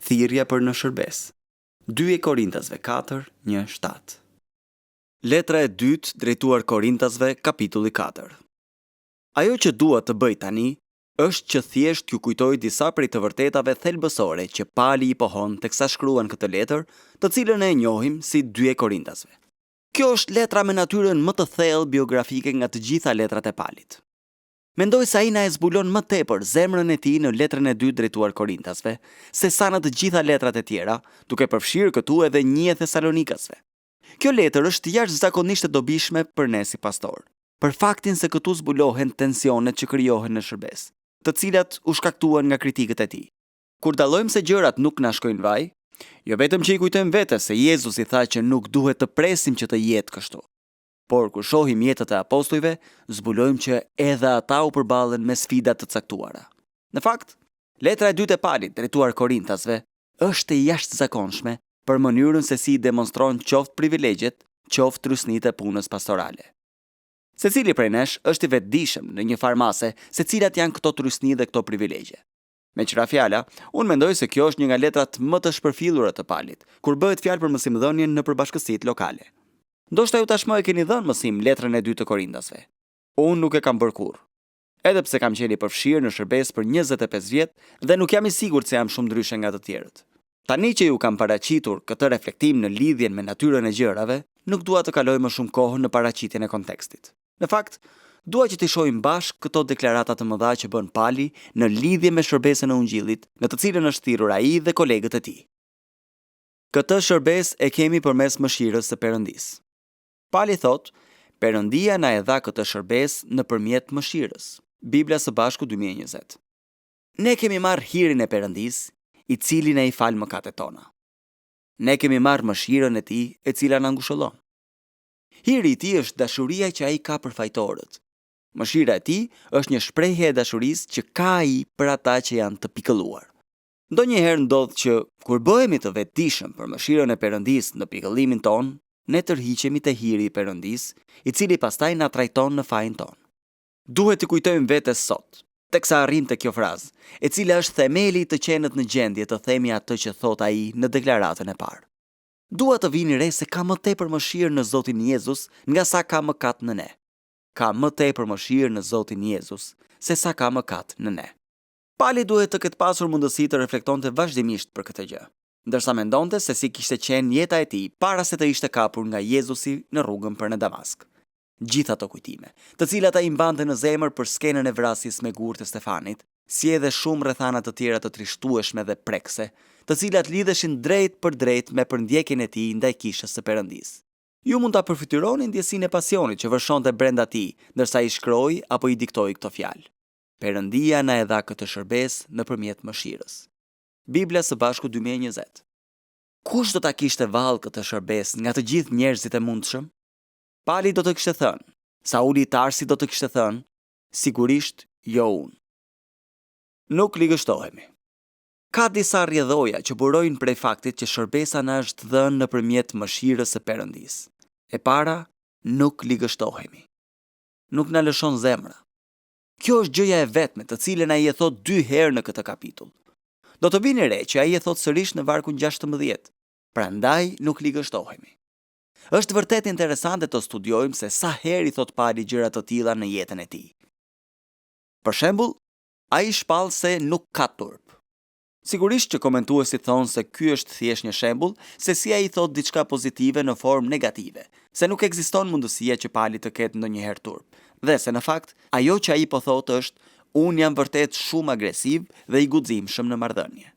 Thirrja për në shërbes. 2 Korintasve 4:1-7. Letra e dytë drejtuar Korintasve, kapitulli 4. Ajo që dua të bëj tani është që thjesht ju kujtoj disa prej të vërtetave thelbësore që Pali i pohon teksa shkruan këtë letër, të cilën e njohim si 2 Korintasve. Kjo është letra me natyrën më të thellë biografike nga të gjitha letrat e Palit. Mendoj se ai na e zbulon më tepër zemrën e tij në letrën e dytë drejtuar Korintasve, se sa në të gjitha letrat e tjera, duke përfshirë këtu edhe 1 Thesalonikasve. Kjo letër është jashtëzakonisht e dobishme për ne si pastor, për faktin se këtu zbulohen tensionet që krijohen në shërbes, të cilat u shkaktuan nga kritikët e tij. Kur dallojmë se gjërat nuk na shkojnë vaj, jo vetëm që i kujtojmë vetes se Jezusi tha që nuk duhet të presim që të jetë kështu, por kur shohim jetët e apostujve, zbulojmë që edhe ata u përballen me sfida të caktuara. Në fakt, letra e dytë e Palit drejtuar Korintasve është e jashtëzakonshme për mënyrën se si demonstron qoftë privilegjet, qoftë trysnitë e punës pastorale. Secili prej nesh është i vetëdijshëm në një farmase se cilat janë këto trysni dhe këto privilegje. Me qëra fjala, unë mendoj se kjo është një nga letrat më të shpërfillura të Palit, kur bëhet fjalë për mësimdhënien në përbashkësitë lokale. Ndoshta ju tashmë e keni dhënë mësim letrën e dytë të Korintasve. Unë nuk e kam bërë kurrë. Edhe pse kam qenë i përfshirë në shërbes për 25 vjet dhe nuk jam i sigurt se jam shumë ndryshe nga të tjerët. Tani që ju kam paraqitur këtë reflektim në lidhjen me natyrën e gjërave, nuk dua të kaloj më shumë kohë në paraqitjen e kontekstit. Në fakt, dua që të shohim bashkë këto deklarata të mëdha që bën Pali në lidhje me shërbesën e Ungjillit, në të cilën është thirrur ai dhe kolegët e tij. Këtë shërbes e kemi përmes mëshirës së Perëndisë. Pali thot, Perëndia na e dha këtë shërbes nëpërmjet mëshirës. Bibla së bashku 2020. Ne kemi marrë hirin e Perëndisë, i cili na i fal mëkatet tona. Ne kemi marrë mëshirën e tij, e cila na ngushëllon. Hiri i tij është dashuria që ai ka për fajtorët. Mëshira e tij është një shprehje e dashurisë që ka ai për ata që janë të pikëlluar. Ndonjëherë ndodh që kur bëhemi të vetëdijshëm për mëshirën e Perëndisë në pikëllimin ton, ne tërhiqemi te hiri i Perëndisë, i cili pastaj na trajton në fajin ton. Duhet të kujtojmë vetes sot, teksa arrim te kjo frazë, e cila është themeli i të qenët në gjendje të themi atë që thot ai në deklaratën e parë. Dua të vini re se ka më tepër mëshirë në Zotin Jezus nga sa ka mëkat në ne. Ka më tepër mëshirë në Zotin Jezus se sa ka mëkat në ne. Pali duhet të ketë pasur mundësi të reflektonte vazhdimisht për këtë gjë, ndërsa mendonte se si kishte qenë jeta e tij para se të ishte kapur nga Jezusi në rrugën për në Damask. Gjitha ato kujtime, të cilat ai mbante në zemër për skenën e vrasjes me gur të Stefanit, si edhe shumë rrethana të tjera të trishtueshme dhe prekse, të cilat lidheshin drejt për drejt me përndjekjen e tij ndaj kishës së Perëndisë. Ju mund ta përfytyroni ndjesinë e pasionit që vërshonte brenda tij, ndërsa i shkroi apo i diktoi këto fjalë. Perëndia na e dha këtë shërbes nëpërmjet mëshirës. Bibla së bashku 2020. Kush do ta kishte vallë këtë shërbes nga të gjithë njerëzit e mundshëm? Pali do të kishte thënë, Sauli i Tarsi do të kishte thënë, sigurisht jo unë. Nuk ligështohemi. Ka disa rrjedhoja që burojnë prej faktit që shërbesa na është dhënë nëpërmjet mëshirës së Perëndisë. E para, nuk ligështohemi. Nuk na lëshon zemra. Kjo është gjëja e vetme të cilën ai e thot 2 herë në këtë kapitull. Do të vini re që ai e thot sërish në vargun 16. Prandaj nuk ligështohemi. Është vërtet interesante të studiojmë se sa herë i thot Pali gjëra të tilla në jetën e tij. Për shembull, ai shpall se nuk ka turp. Sigurisht që komentuesit thonë se ky është thjesht një shembull se si ai thot diçka pozitive në formë negative, se nuk ekziston mundësia që Pali të ketë ndonjëherë turp, dhe se në fakt ajo që ai po thotë është unë jam vërtet shumë agresiv dhe i guximshëm në marrëdhënie.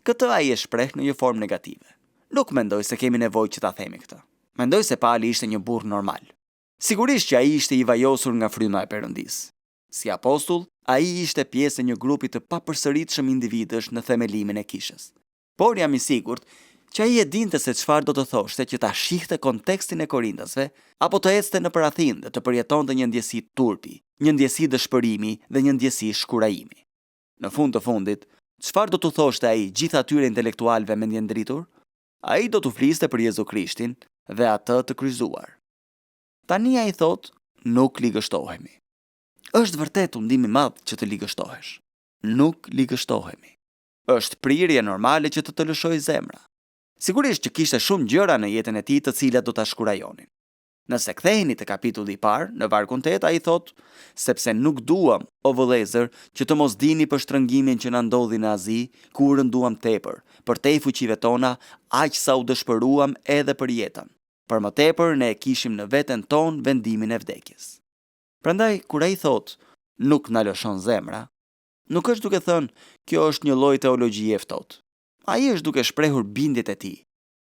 Këtë ai e shpreh në një formë negative. Nuk mendoj se kemi nevojë që ta themi këtë. Mendoj se Pali ishte një burr normal. Sigurisht që ai ishte i vajosur nga fryma e Perëndisë. Si apostull, ai ishte pjesë e një grupi të papërsëritshëm individësh në themelimin e kishës. Por jam i sigurt që ai e dinte se çfarë do të thoshte që ta shihte kontekstin e Korintasve, apo të ecte në Parathin dhe të përjetonte një ndjesi turpi, një ndjesi dëshpërimi dhe një ndjesi shkurajimi. Në fund të fundit, çfarë do të thoshte ai gjithë atyre intelektualëve mendjendritur? Ai do të fliste për Jezu Krishtin dhe atë të kryqëzuar. Tani ai thot, nuk ligështohemi. Është vërtet undim i madh që të ligështohesh. Nuk ligështohemi. Është prirje normale që të lëshojë zemra. Sigurisht që kishte shumë gjëra në jetën e tij të cilat do ta shkurajonin. Nëse ktheheni te kapitulli I parë, në vargun 8 ai thotë, sepse nuk duam, o vëllezër, që të mos dini për shtrëngimin që na ndodhi në Azi, ku u rënduam tepër, për te fuqive tona, aq sa u dëshpëruam edhe për jetën. Për më tepër ne e kishim në veten ton vendimin e vdekjes. Prandaj kur ai thotë, nuk na lëshon zemra, nuk është duke thënë kjo është një lloj teologjie ftohtë. Ai është duke shprehur bindjet e tij.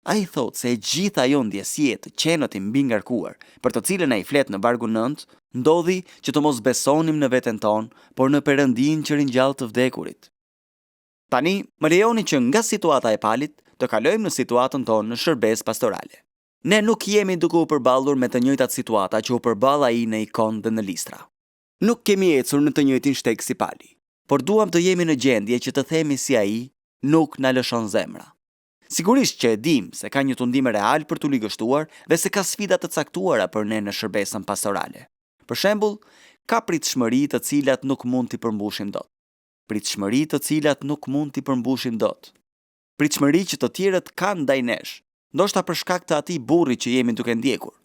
Ai thot se e gjitha ajo ndjesie të qenët I mbi ngarkuar, për të cilën ai flet në vargun 9, ndodhi që të mos besonim në veten ton, por në Perëndin që ringjall të vdekurit. Tani, më lejoni që nga situata e palit të kalojmë në situatën tonë në shërbes pastorale. Ne nuk jemi duke u përballur me të njëjtat situata që u përball ai në Ikon dhe në Listra. Nuk kemi ecur në të njëjtin shteg si pali, por duam të jemi në gjendje që të themi si ai, nuk na lëshon zemra. Sigurisht që e dim se ka një tundim real për t'u ligështuar dhe se ka sfida të caktuara për ne në shërbesën pastorale. Për shembull, ka pritshmëri të cilat nuk mund t'i përmbushim dot. Pritshmëri të cilat nuk mund t'i përmbushim dot. Pritshmëri që të tjerët kanë ndaj nesh, ndoshta për shkak të atij burri që jemi duke ndjekur,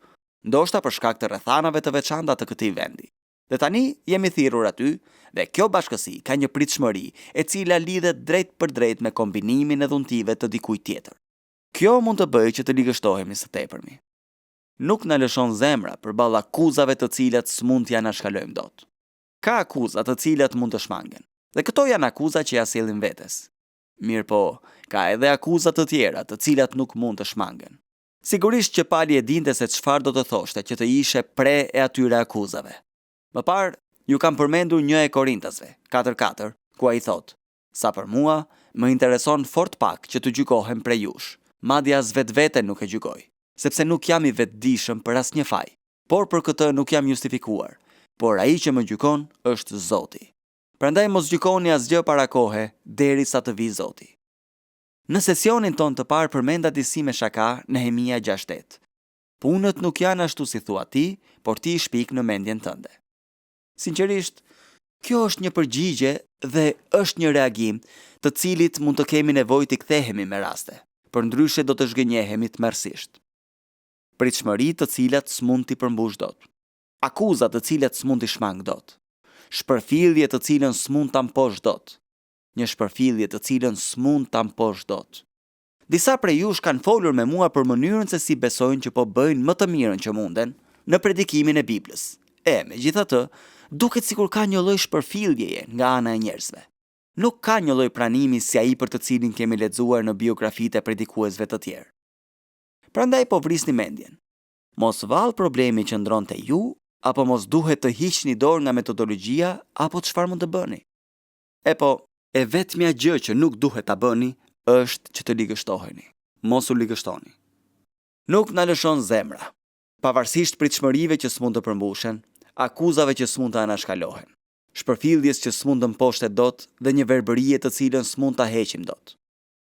ndoshta për shkak të rrethanave të veçanta të këtij vendi. Dhe tani jemi thirrur aty dhe kjo bashkësi ka një pritshmëri e cila lidhet drejt për drejt me kombinimin e dhuntive të dikujt tjetër. Kjo mund të bëjë që të ligështohemi së tepërmi. Nuk na lëshon zemra përballë akuzave të cilat s'mund t'ja shkalojmë dot. Ka akuza të cilat mund të shmangen, dhe këto janë akuza që ja sillin vetes. Mirë po, ka edhe akuza të tjera të cilat nuk mund të shmangen. Sigurisht që pali e dinte se çfarë do të thoshte që të ishe pre e atyre akuzave. Më parë, ju kam përmendur 1 Korintasve, 4:4, ku ai thot, sa për mua, më intereson fort pak që të gjykohem prej jush, madje as vetvete nuk e gjykoj, sepse nuk jam I vetëdijshëm për asnjë faj, por për këtë nuk jam justifikuar, por ai që më gjykon është Zoti. Prandaj mos gjykoni asgjë para kohe, derisa të vijë Zoti. Në sesionin ton të parë përmenda disi me shaka Nehemia 6:8. Punët nuk janë ashtu si thua ti, por ti I shpik në mendjen tënde. Sinqerisht, kjo është një përgjigje dhe është një reagim të cilit mund të kemi nevojë të kthehemi me raste, përndryshe do të zhgënjehemi tmerrsisht. Pritshmëri të cilat s'mund t'i përmbush dot. Akuza të cilat s'mund t'i shmang dot. Shpërfillje të cilën s'mund ta mposh dot. Një shpërfillje të cilën s'mund ta mposh dot. Disa prej jush kanë folur me mua për mënyrën se si besojnë që po bëjnë më të mirën që munden në predikimin e Biblës. Megjithatë, duket sikur ka një lloj shpërfilljeje nga ana e njerëzve. Nuk ka një lloj pranimi si ai për të cilin kemi lexuar në biografitë e predikuesve të tjerë. Prandaj po vrisni mendjen. Mos vall problemi që ndron te ju, apo mos duhet të hiqni dorë nga metodologjia, apo çfarë mund të bëni? E vetmja gjë që nuk duhet ta bëni është që të ligështoheni. Mos u ligështoni. Nuk na lëshon zemra, pavarësisht pritshmërive që s'mund të përmbushen, akuzave që s'mund të anashkalohen, shpërfilljes që s'mund të mposhte dot dhe një verbërie të cilën s'mund ta heqim dot.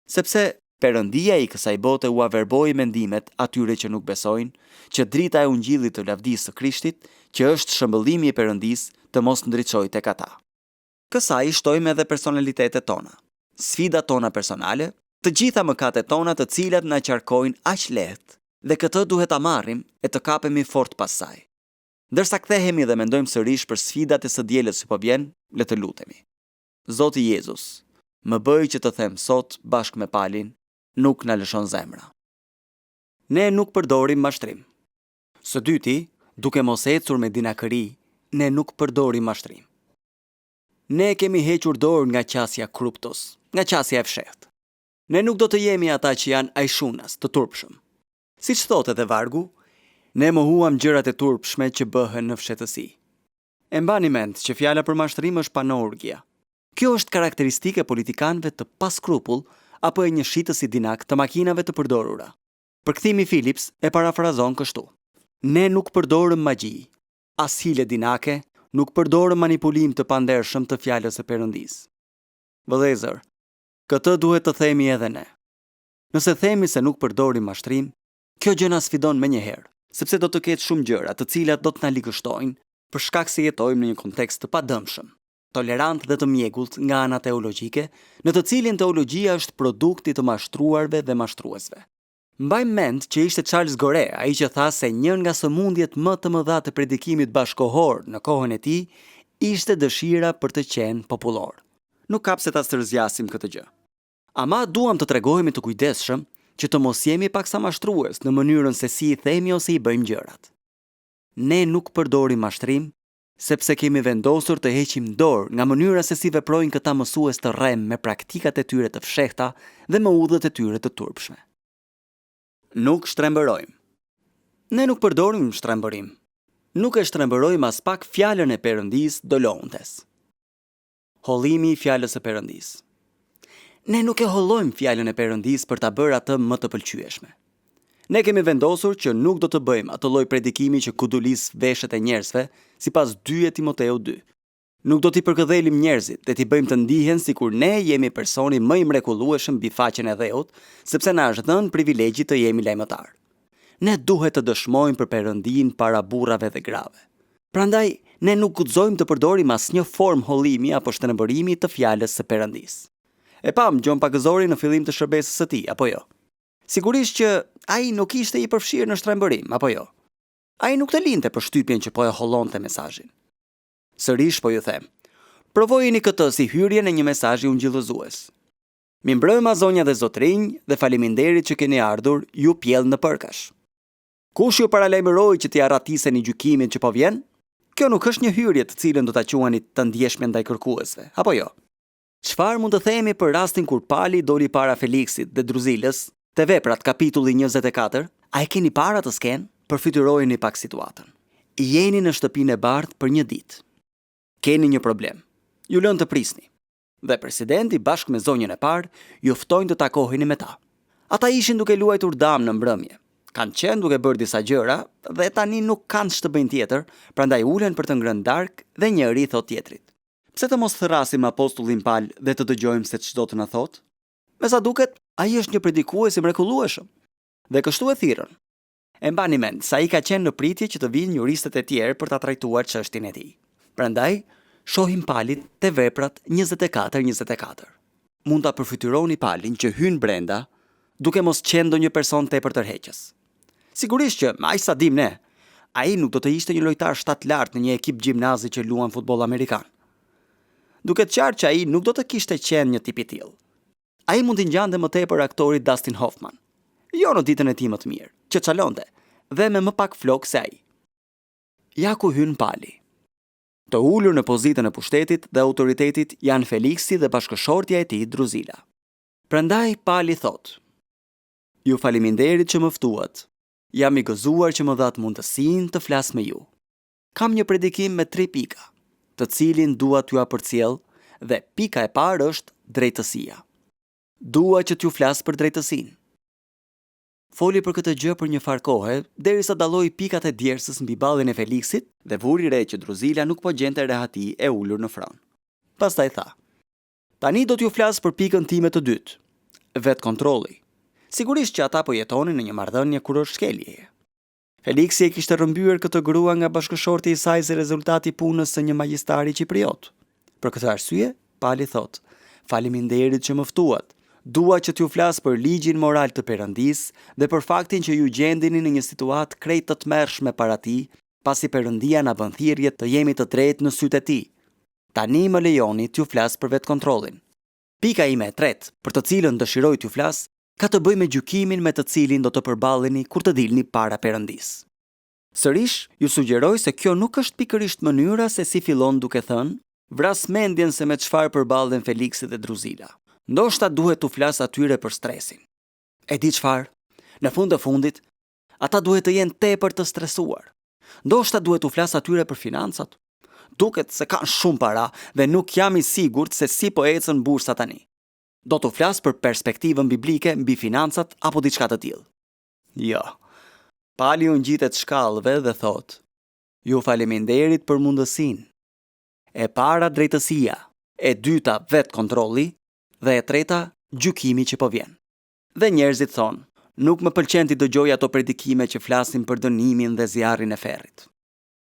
Sepse Perëndia I kësaj bote u averboi mendimet atyre që nuk besojnë, që drita e ungjillit të lavdisë së Krishtit, që është shëmbëllimi I Perëndisë, të mos ndriçojë tek ata. Kësaj shtojmë edhe personalitetet tona, sfidat tona personale, të gjitha mëkatet tona të cilat na qarkojnë aq lehtë, dhe këtë duhet ta marrim e të kapemi fort pas saj. Ndërsa kthehemi dhe mendojmë sërish për sfidat e së dielës që po vjen, le të lutemi. Zoti Jezus, më bëj që të them sot bashkë me palin, nuk na lëshon zemra. Ne nuk përdorim mashtrim. Së dyti, duke mos ecur me dinakëri, ne nuk përdorim mashtrim. Ne kemi hequr dorë nga qasja kruptos, nga qasja e fshehtë. Ne nuk do të jemi ata që janë ajshunas, të turpshëm. Siç thotë edhe vargu, ne mohuam gjërat e turpshme që bëhen në fshehtësi. E mbani mend që fjala për mashtrim është panorgia. Kjo është karakteristike e politikanëve të paskrupull apo e një shitësi dinak të makinave të përdorura. Përkthimi Philips e parafrazon kështu: ne nuk përdorëm magji, as hile dinake, nuk përdorëm manipulim të pandershëm të fjalës së Perëndisë. Vëllezër, këtë duhet të themi edhe ne. Nëse themi se nuk përdorim mashtrim, kjo gjë na sfidon menjëherë, sepse do të ketë shumë gjëra të cilat do të na ligështojnë për shkak se jetojmë në një kontekst të padëmshëm. tolerant dhe të mjegullt nga ana teologjike, në të cilin teologjia është produkti të mashtruarve dhe mashtruesve. Mbaj mend që ishte Charles Gore, ai që tha se njën nga sëmundjet më të mëdha të predikimit bashkohor në kohën e tij ishte dëshira për të qenë popullor. Nuk ka pse ta stërzjasim këtë gjë. Ama duam të tregojmë të kujdesshëm që të mos jemi paksa mashtrues në mënyrën se si i themi ose i bëjmë gjërat. Ne nuk përdorim mashtrim, sepse kemi vendosur të heqim dorë nga mënyra se si veprojnë këta mësues të rrem me praktikat e tyre të fshehta dhe me udhët e tyre të turpshme. Nuk shtrembërojmë. Ne nuk përdorim shtrembërim. Nuk e shtrembërojmë as pak fjalën e Perëndisë dolontes. Hollimi i fjalës së Perëndisë. Ne nuk e hollojmë fjalën e Perëndisë për ta bërë atë më të pëlqyeshme. Ne kemi vendosur që nuk do të bëjmë atë lloj predikimi që kudulis veshët e njerëzve, sipas 2 Timoteu 2. Nuk do t'i përkëdhelim njerëzit dhe t'i bëjmë të ndihen sikur ne jemi personi më i mrekullueshëm mbi faqen e dheut, sepse na është dhënë privilegji të jemi lajmëtar. Ne duhet të dëshmojmë për Perëndinë para burrave dhe grave. Prandaj, ne nuk guxojmë të përdorim asnjë formë hollimi apo shtrembërimi të fjalës së Perëndisë. E pam Gjon Pagëzori në fillim të shërbesës së tij, apo jo? Sigurisht që ai nuk ishte i përfshirë në shtrembërim, apo jo? Ai nuk të linte për shtypjen që po e hollonte mesazhin. Sërish po ju them, provojeni këtë si hyrje në një mesazh ungjillëzues. Mirëmbrëma zonja dhe zotrinj dhe faleminderit që keni ardhur, ju pjell në përkash. Kush ju paralajmëroi që t'i arratiseni gjykimin që po vjen? Kjo nuk është një hyrje të cilën do ta quani të ndjeshme ndaj kërkuesve, apo jo? Çfarë mund të themi për rastin kur Pali doli para Feliksit dhe Druzilës, te Veprat kapitulli 24? A e keni para të sken? Përfytyrojeni pak situatën. Jeni në shtëpinë e bardhë për një ditë. Keni një problem. Ju lën të prisni. Dhe presidenti bashkë me zonjën e parë ju ftojnë të takoheni me ta. Ata ishin duke luajtur dam në mbrëmje. Kanë qenë duke bërë disa gjëra dhe tani nuk kanë shtëbën tjetër, prandaj ulen për të ngrënë darkë dhe njëri i thot tjetrit: "Pse të mos thërrasim apostullin Pal dhe të dëgjojmë se ç'do të na thotë?" Me sa duket, ai është një predikues i mrekullueshëm. Dhe kështu e thirrën. E mbani mend, sa i ka qenë në pritje që të vinë juristët e tjerë për ta trajtuar çështjen e tij. Prandaj, shohim Palit te Veprat 24:24. Mund ta përfytyroni Palin që hyn brenda, duke mos qenë ndonjë person tepër tërheqës. Sigurisht që, aq sa dim ne, ai nuk do të ishte një lojtar shtat lart në një ekip gjimnazi që luan futboll amerikan. Duket qartë që ai nuk do të kishte qenë një tip i tillë. Ai mund t'i ngjante më tepër aktorit Dustin Hoffman. Jo në ditën e tij më të mirë, që çalonte dhe me më pak flok se ai. Ja ku hyn Pali. Të ulur në pozitën e pushtetit dhe autoritetit janë Feliksi dhe bashkëshortja e tij Druzila. Prandaj Pali thot: "Ju faleminderit që më ftuat. Jam i gëzuar që më dhat mundësinë të flas me ju. Kam një predikim me 3 pika, të cilin dua t'ju përcjell, dhe pika e parë është drejtësia. Dua që t'ju flas për drejtësinë." Foli për këtë gjë për një farë kohe, derisa dalloi pikat e djersës mbi ballin e Feliksit dhe vuri re që Druzila nuk po gjente rehati e ulur në fron. Pastaj tha: "Tani do t'ju flas për pikën time të dytë, vet kontrolli. Sigurisht që ata po jetonin në një marrëdhënie kur është shkelje. Feliksi e kishte rrëmbyer këtë grua nga bashkëshorti i saj si rezultati i punës së një magjistari Kipriot. Për këtë arsye, Pali thot: "Faleminderit që më ftuat. Dua që t'ju flas për ligjin moral të Perëndisë dhe për faktin që ju gjendeni në një situatë krejt të tmerrshme para tij, pasi Perëndia na bën thirrje të jemi të drejtë në sytë e tij. Tani më lejoni t'ju flas për vetkontrollin." Pika ime e tretë, për të cilën dëshiroj t'ju flas, ka të bëjë me gjykimin me të cilin do të përballeni kur të dilni para Perëndisë. Sërish, ju sugjeroj se kjo nuk është pikërisht mënyra se si fillon duke thënë: "Vras mendjen se me çfarë përballen Feliksi dhe Druzila. Ndoshta duhet t'u flas atyre për stresin." E di çfarë? Në fund të fundit, ata duhet të jenë tepër të stresuar. Ndoshta duhet t'u flas atyre për financat. Duket se kanë shumë para dhe nuk jam i sigurt se si po ecën bursa tani. Do t'u flas për perspektivën biblike mbi financat apo diçka të tillë. Jo. Pali u ngjitet shkallëve dhe thot: "Ju faleminderit për mundësinë. E para drejtësia, e dyta vet kontrolli dhe e treta gjykimi që po vjen." Dhe njerëzit thonë: "Nuk më pëlqen ti dëgjoj ato predikime që flasin për dënimin dhe zjarrin e ferrit."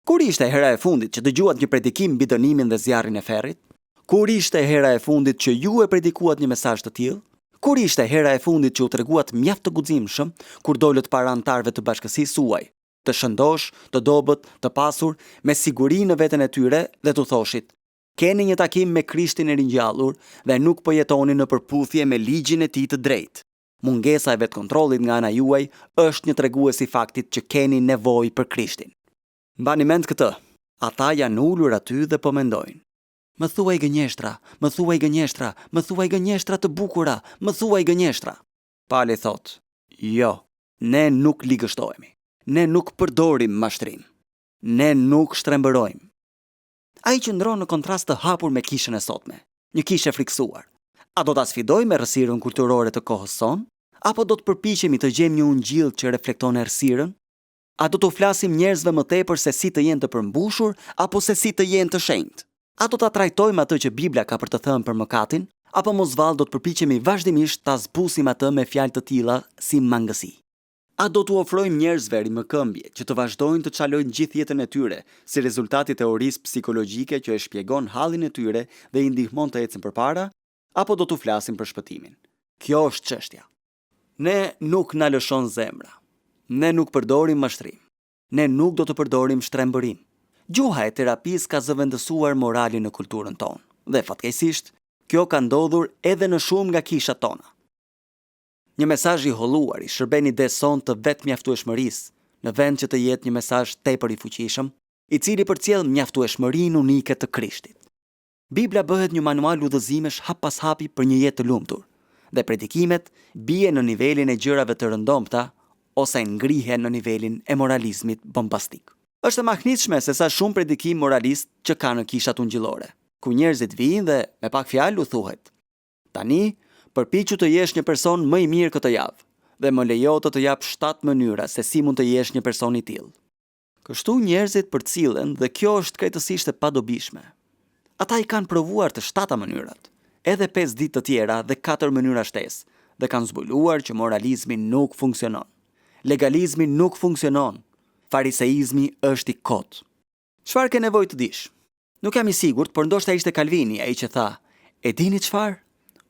Kur ishte hera e fundit që dëgjuat një predikim mbi dënimin dhe zjarrin e ferrit? Kur ishte hera e fundit që ju e predikuat një mesazh të tillë? Kur ishte hera e fundit që u treguat mjaft të guximshëm kur dolët para antarëve të bashkësisë suaj, të shëndosh, të dobët, të pasur, me siguri në veten e tyre dhe t'u thoshit: keni një takim me Krishtin e ringjallur dhe nuk po jetoni në përputhje me ligjin e tij të drejtë. Mungesa e vetkontrollit nga ana juaj është një tregues i faktit që keni nevojë për Krishtin. Mbani mend këtë. Ata janë ulur aty dhe po mendojnë: më thuaj gënjeshtra, më thuaj gënjeshtra, më thuaj gënjeshtra të bukura, më thuaj gënjeshtra. Pali thot: jo, ne nuk ligështohemi. Ne nuk përdorim mashtrim. Ne nuk shtrembërojmë. Ai qëndron në kontrast të hapur me kishën e sotme, një kishë e friksuar. A do ta sfidojmë me errësirën kulturore të kohës sonë, apo do të përpiqemi të gjejmë një ungjillë që reflekton errësirën? A do të flasim njerëzve më tepër se si të jenë të përmbushur apo se si të jenë të shenjtë? A do ta trajtojmë atë që Bibla ka për të thënë për mëkatin, apo mosvallë do të përpiqemi vazhdimisht ta zbusim atë me fjalë të tilla si mangësi? A do t'u ofrojmë njerëzve rimëkëmbje që të vazhdojnë të çalojnë gjithë jetën e tyre si rezultati i teorisë psikologjike që e shpjegon hallin e tyre dhe i ndihmon të ecën përpara, apo do t'u flasim për shpëtimin? Kjo është çështja. Ne nuk na lëshon zemra. Ne nuk përdorim mashtrim. Ne nuk do të përdorim shtrembërim. Gjuha e terapisë ka zëvendësuar moralin në kulturën tonë, dhe fatkeqësisht, kjo ka ndodhur edhe në shumë nga kishat tona. Një mesazh i holluar i shërben ideson të vetmjaftueshmërisë, në vend që të jetë një mesazh tepër i fuqishëm, i cili përcjell mjaftueshmërinë unike të Krishtit. Bibla bëhet një manual udhëzimesh hap pas hapi për një jetë të lumtur, dhe predikimet bie në nivelin e gjërave të rëndomta ose ngrihen në nivelin e moralizmit bombastik. Është e mahnitshme se sa shumë predikim moralist që ka në kishat ungjillore, ku njerëzit vijnë dhe me pak fjalë u thuhet: tani përpiqu të jesh një person më i mirë këtë javë dhe më lejo të jap 7 mënyra se si mund të jesh një person i tillë. Kështu njerëzit përcillen dhe kjo është krejtësisht e padobishme. Ata i kanë provuar të 7 mënyrat, edhe 5 ditë të tjera dhe 4 mënyra shtesë, dhe kanë zbuluar që moralizmi nuk funksionon. Legalizmi nuk funksionon. Fariseizmi është i kot. Çfarë ke nevojë të dish? Nuk jam i sigurt, por ndoshta ishte Calvini ai që tha: e dini çfarë?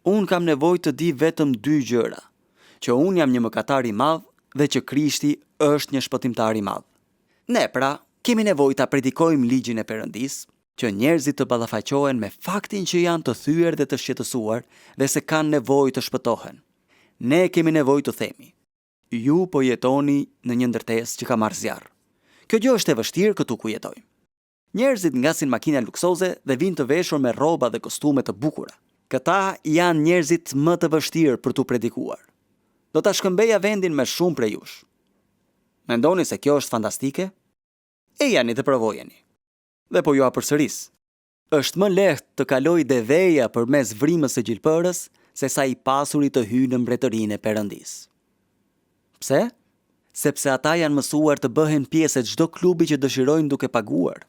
Unë kam nevojë të di vetëm 2 gjëra: që unë jam një mëkatar i madh dhe që Krishti është një shpëtimtar i madh. Ne pra kemi nevojë ta predikojmë ligjin e Perëndisë, që njerëzit të ballafaqohen me faktin që janë të thyer dhe të shqetësuar dhe se kanë nevojë të shpëtohen. Ne kemi nevojë të themi: ju po jetoni në një ndërtesë që ka marrë zjarr. Kjo gjë është e vështirë këtu ku jetojmë. Njerëzit ngasin makina luksoze dhe vinë të veshur me rroba dhe kostume të bukura. Këta janë njerëzit më të vështirë për t'u predikuar. Do ta shkëmbeja vendin me shumë prej jush. Mendoni se kjo është fantastike? E jani të provojeni. Dhe po ju apërsëris. Është më lehtë të kaloj deveja përmes vrimës së gjilpërës se sa i pasurit të hyjë në mbretërinë e Perëndisë. Pse? Sepse ata janë mësuar të bëhen pjesë e çdo klubi që dëshirojnë duke paguar.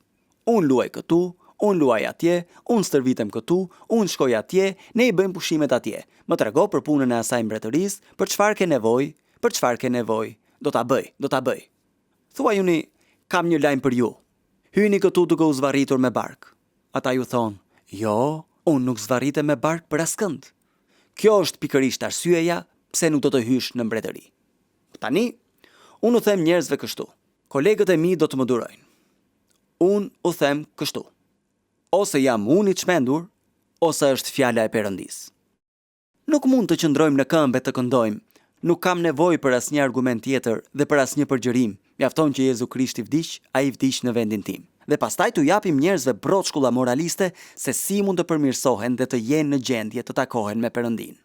Unë luaj këtu, unë luaj atje, unë stërvitem këtu, unë shkoj atje, ne i bëjmë pushimet atje. Më trego për punën e asaj mbretërisë, për çfarë ke nevojë, për çfarë ke nevojë. Do ta bëj. Thuajuni: kam një lajm për ju. Hyni këtu duke u zvarritur me bark. Ata ju thonë: jo, unë nuk zvarritem me bark për askënd. Kjo është pikërisht arsyeja pse nuk do të hysh në mbretëri. Tani, unë u them njerëzve kështu: kolegët e mi do të më durojnë. Unë u them kështu: ose jam unë i çmendur, ose është fjala e Perëndisë. Nuk mund të qëndrojmë në këmbë të këndojmë: nuk kam nevojë për asnjë argument tjetër dhe për asnjë përgjërim. Mjafton që Jezu Krishti vdiq, ai vdiq në vendin tim. Dhe pastaj t'u japim njerëzve broçkulla moraliste se si mund të përmirësohen dhe të jenë në gjendje të takohen me Perëndin.